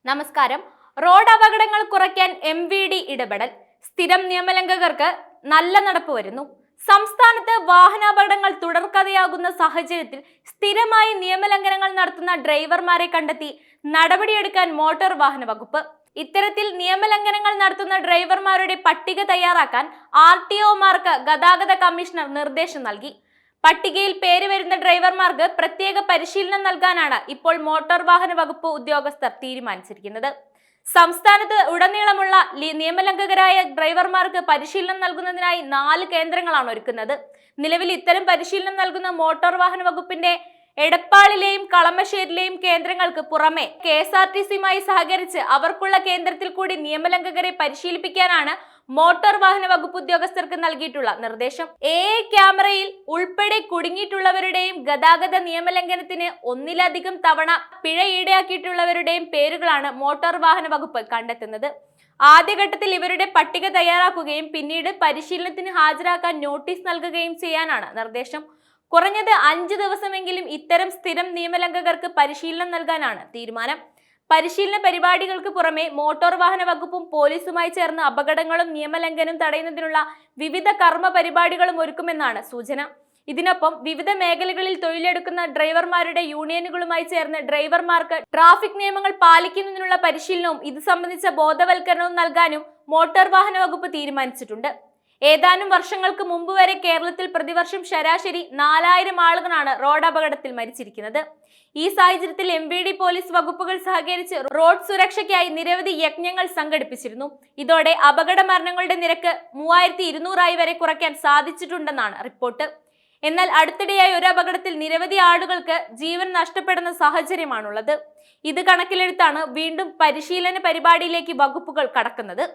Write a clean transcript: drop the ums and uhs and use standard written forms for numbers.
നമസ്കാരം. റോഡ് അപകടങ്ങൾ കുറയ്ക്കാൻ MVD ഇടപെടൽ. സ്ഥിരം നിയമലംഘകർക്ക് നല്ല നടപ്പ് വരുന്നു. സംസ്ഥാനത്ത് വാഹനാപകടങ്ങൾ തുടർക്കഥയാകുന്ന സാഹചര്യത്തിൽ സ്ഥിരമായി നിയമലംഘനങ്ങൾ നടത്തുന്ന ഡ്രൈവർമാരെ കണ്ടെത്തി നടപടിയെടുക്കാൻ മോട്ടോർ വാഹന വകുപ്പ്. ഇത്തരത്തിൽ നിയമലംഘനങ്ങൾ നടത്തുന്ന ഡ്രൈവർമാരുടെ പട്ടിക തയ്യാറാക്കാൻ RTOമാർക്ക് ഗതാഗത കമ്മീഷണർ നിർദ്ദേശം നൽകി. പട്ടികയിൽ പേര് വരുന്ന ഡ്രൈവർമാർക്ക് പ്രത്യേക പരിശീലനം നൽകാനാണ് ഇപ്പോൾ മോട്ടോർ വാഹന വകുപ്പ് ഉദ്യോഗസ്ഥർ തീരുമാനിച്ചിരിക്കുന്നത്. സംസ്ഥാനത്ത് ഉടനീളമുള്ള നിയമലംഘകരായ ഡ്രൈവർമാർക്ക് പരിശീലനം നൽകുന്നതിനായി 4 കേന്ദ്രങ്ങളാണ് ഒരുക്കുന്നത്. നിലവിൽ ഇത്തരം പരിശീലനം നൽകുന്ന മോട്ടോർ വാഹന വകുപ്പിന്റെ എടപ്പാളിലെയും കളമശ്ശേരിയിലെയും കേന്ദ്രങ്ങൾക്ക് പുറമെ KSRTCയുമായി സഹകരിച്ച് അവർക്കുള്ള കേന്ദ്രത്തിൽ കൂടി നിയമലംഘകരെ പരിശീലിപ്പിക്കാനാണ് മോട്ടോർ വാഹന വകുപ്പ് ഉദ്യോഗസ്ഥർക്ക് നൽകിയിട്ടുള്ള നിർദ്ദേശം. AI ക്യാമറയിൽ ഉൾപ്പെടെ കുടുങ്ങിയിട്ടുള്ളവരുടെയും ഗതാഗത നിയമലംഘനത്തിന് ഒന്നിലധികം തവണ പിഴ ഈടാക്കിയിട്ടുള്ളവരുടെയും പേരുകളാണ് മോട്ടോർ വാഹന വകുപ്പ് കണ്ടെത്തുന്നത്. ആദ്യഘട്ടത്തിൽ ഇവരുടെ പട്ടിക തയ്യാറാക്കുകയും പിന്നീട് പരിശീലനത്തിന് ഹാജരാക്കാൻ നോട്ടീസ് നൽകുകയും ചെയ്യാനാണ് നിർദ്ദേശം. കുറഞ്ഞത് 5 ദിവസമെങ്കിലും ഇത്തരം സ്ഥിരം നിയമലംഘകർക്ക് പരിശീലനം നൽകാനാണ് തീരുമാനം. പരിശീലന പരിപാടികൾക്ക് പുറമെ മോട്ടോർ വാഹന വകുപ്പും പോലീസുമായി ചേർന്ന് അപകടങ്ങളും നിയമലംഘനവും തടയുന്നതിനുള്ള വിവിധ കർമ്മ പരിപാടികളും ഒരുക്കുമെന്നാണ് സൂചന. ഇതിനൊപ്പം വിവിധ മേഖലകളിൽ തൊഴിലെടുക്കുന്ന ഡ്രൈവർമാരുടെ യൂണിയനുകളുമായി ചേർന്ന് ഡ്രൈവർമാർക്ക് ട്രാഫിക് നിയമങ്ങൾ പാലിക്കുന്നതിനുള്ള പരിശീലനവും ഇത് സംബന്ധിച്ച ബോധവൽക്കരണവും നൽകാനും മോട്ടോർ വാഹന വകുപ്പ് തീരുമാനിച്ചിട്ടുണ്ട്. ഏതാനും വർഷങ്ങൾക്ക് മുമ്പ് വരെ കേരളത്തിൽ പ്രതിവർഷം ശരാശരി 4000 ആളുകളാണ് റോഡ് അപകടത്തിൽ മരിച്ചിരിക്കുന്നത്. ഈ സാഹചര്യത്തിൽ MVD പോലീസ് വകുപ്പുകൾ സഹകരിച്ച് റോഡ് സുരക്ഷയ്ക്കായി നിരവധി യജ്ഞങ്ങൾ സംഘടിപ്പിച്ചിരുന്നു. ഇതോടെ അപകട മരണങ്ങളുടെ നിരക്ക് 3200 വരെ കുറയ്ക്കാൻ സാധിച്ചിട്ടുണ്ടെന്നാണ് റിപ്പോർട്ട്. എന്നാൽ അടുത്തിടെയായി ഒരു അപകടത്തിൽ നിരവധി ആളുകൾക്ക് ജീവൻ നഷ്ടപ്പെടുന്ന സാഹചര്യമാണുള്ളത്. ഇത് കണക്കിലെടുത്താണ് വീണ്ടും പരിശീലന പരിപാടിയിലേക്ക് വകുപ്പുകൾ കടക്കുന്നത്.